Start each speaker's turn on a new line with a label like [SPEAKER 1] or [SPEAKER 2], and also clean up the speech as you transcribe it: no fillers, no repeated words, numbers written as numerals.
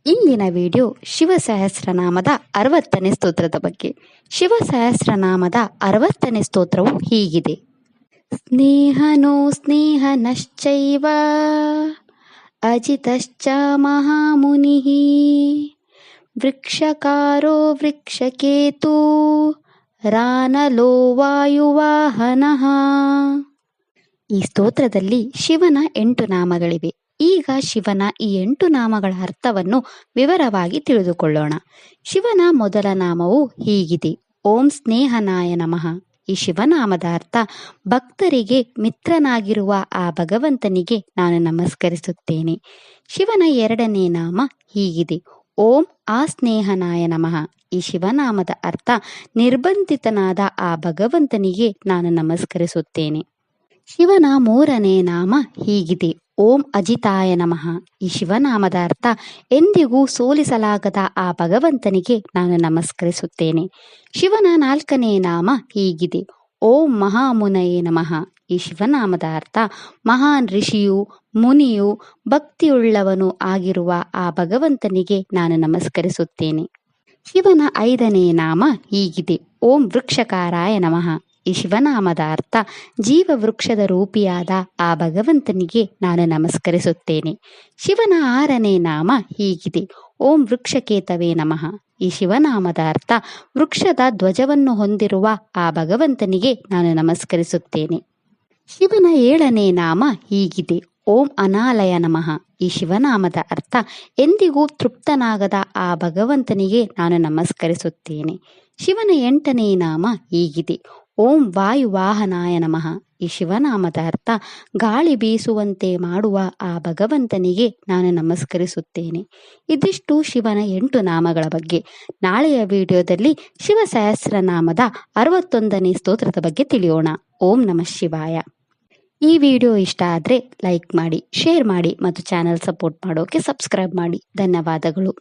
[SPEAKER 1] ಇಂದಿನ ವಿಡಿಯೋ ಶಿವ ಸಹಸ್ರನಾಮದ 60ನೇ ಸ್ತೋತ್ರದ ಬಗ್ಗೆ. ಶಿವ ಸಹಸ್ರನಾಮದ 60ನೇ ಸ್ತೋತ್ರವು ಹೀಗಿದೆ. ಸ್ನೇಹನೋ ಸ್ನೇಹನಶ್ಚೈವ ಅಜಿತಶ್ಚ ಮಹಾಮುನಿಃ ವೃಕ್ಷಕಾರೋ ವೃಕ್ಷಕೇತು ರಾನಲೋ ವಾಯುವಾಹನಃ. ಈ ಸ್ತೋತ್ರದಲ್ಲಿ ಶಿವನ 8 ನಾಮಗಳಿವೆ. ಈಗ ಶಿವನ ಈ 8 ನಾಮಗಳ ಅರ್ಥವನ್ನು ವಿವರವಾಗಿ ತಿಳಿದುಕೊಳ್ಳೋಣ. ಶಿವನ ಮೊದಲ ನಾಮವು ಹೀಗಿದೆ: ಓಂ ಸ್ನೇಹನಾಯ ನಮಃ. ಈ ಶಿವನಾಮದ ಅರ್ಥ ಭಕ್ತರಿಗೆ ಮಿತ್ರನಾಗಿರುವ ಆ ಭಗವಂತನಿಗೆ ನಾನು ನಮಸ್ಕರಿಸುತ್ತೇನೆ. ಶಿವನ 2ನೇ ನಾಮ ಹೀಗಿದೆ: ಓಂ ಆಸ್ನೇಹನಾಯ ನಮಃ. ಈ ಶಿವನಾಮದ ಅರ್ಥ ನಿರ್ಬಂಧಿತನಾದ ಆ ಭಗವಂತನಿಗೆ ನಾನು ನಮಸ್ಕರಿಸುತ್ತೇನೆ. ಶಿವನ 3ನೇ ನಾಮ ಹೀಗಿದೆ: ಓಂ ಅಜಿತಾಯ ನಮಃ. ಈ ಶಿವನಾಮದ ಅರ್ಥ ಎಂದಿಗೂ ಸೋಲಿಸಲಾಗದ ಆ ಭಗವಂತನಿಗೆ ನಾನು ನಮಸ್ಕರಿಸುತ್ತೇನೆ. ಶಿವನ 4ನೇ ನಾಮ ಹೀಗಿದೆ: ಓಂ ಮಹಾಮುನಯೇ ನಮಃ. ಈ ಶಿವನಾಮದ ಅರ್ಥ ಮಹಾನ್ ಋಷಿಯು ಮುನಿಯು ಭಕ್ತಿಯುಳ್ಳವನು ಆಗಿರುವ ಆ ಭಗವಂತನಿಗೆ ನಾನು ನಮಸ್ಕರಿಸುತ್ತೇನೆ. ಶಿವನ 5ನೇ ನಾಮ ಹೀಗಿದೆ: ಓಂ ವೃಕ್ಷಕಾರಾಯ ನಮಃ. ಈ ಶಿವನಾಮದ ಅರ್ಥ ಜೀವವೃಕ್ಷದ ರೂಪಿಯಾದ ಆ ಭಗವಂತನಿಗೆ ನಾನು ನಮಸ್ಕರಿಸುತ್ತೇನೆ. ಶಿವನ 6ನೇ ನಾಮ ಹೀಗಿದೆ: ಓಂ ವೃಕ್ಷಕೇತವೇ ನಮಃ. ಈ ಶಿವನಾಮದ ಅರ್ಥ ವೃಕ್ಷದ ಧ್ವಜವನ್ನು ಹೊಂದಿರುವ ಆ ಭಗವಂತನಿಗೆ ನಾನು ನಮಸ್ಕರಿಸುತ್ತೇನೆ. ಶಿವನ 7ನೇ ನಾಮ ಹೀಗಿದೆ: ಓಂ ಅನಾಲಯ ನಮಃ. ಈ ಶಿವನಾಮದ ಅರ್ಥ ಎಂದಿಗೂ ತೃಪ್ತನಾಗದ ಆ ಭಗವಂತನಿಗೆ ನಾನು ನಮಸ್ಕರಿಸುತ್ತೇನೆ. ಶಿವನ 8ನೇ ನಾಮ ಹೀಗಿದೆ: ಓಂ ವಾಯುವಾಹನಾಯ ನಮಃ. ಈ ಶಿವನಾಮದ ಅರ್ಥ ಗಾಳಿ ಬೀಸುವಂತೆ ಮಾಡುವ ಆ ಭಗವಂತನಿಗೆ ನಾನು ನಮಸ್ಕರಿಸುತ್ತೇನೆ. ಇದಿಷ್ಟು ಶಿವನ 8 ನಾಮಗಳ ಬಗ್ಗೆ. ನಾಳೆಯ ವಿಡಿಯೋದಲ್ಲಿ ಶಿವ ಸಹಸ್ರನಾಮದ 61ನೇ ಸ್ತೋತ್ರದ ಬಗ್ಗೆ ತಿಳಿಯೋಣ. ಓಂ ನಮಃ ಶಿವಾಯ. ಈ ವಿಡಿಯೋ ಇಷ್ಟ ಆದರೆ ಲೈಕ್ ಮಾಡಿ, ಶೇರ್ ಮಾಡಿ ಮತ್ತು ಚಾನೆಲ್ ಸಪೋರ್ಟ್ ಮಾಡೋಕೆ ಸಬ್ಸ್ಕ್ರೈಬ್ ಮಾಡಿ. ಧನ್ಯವಾದಗಳು.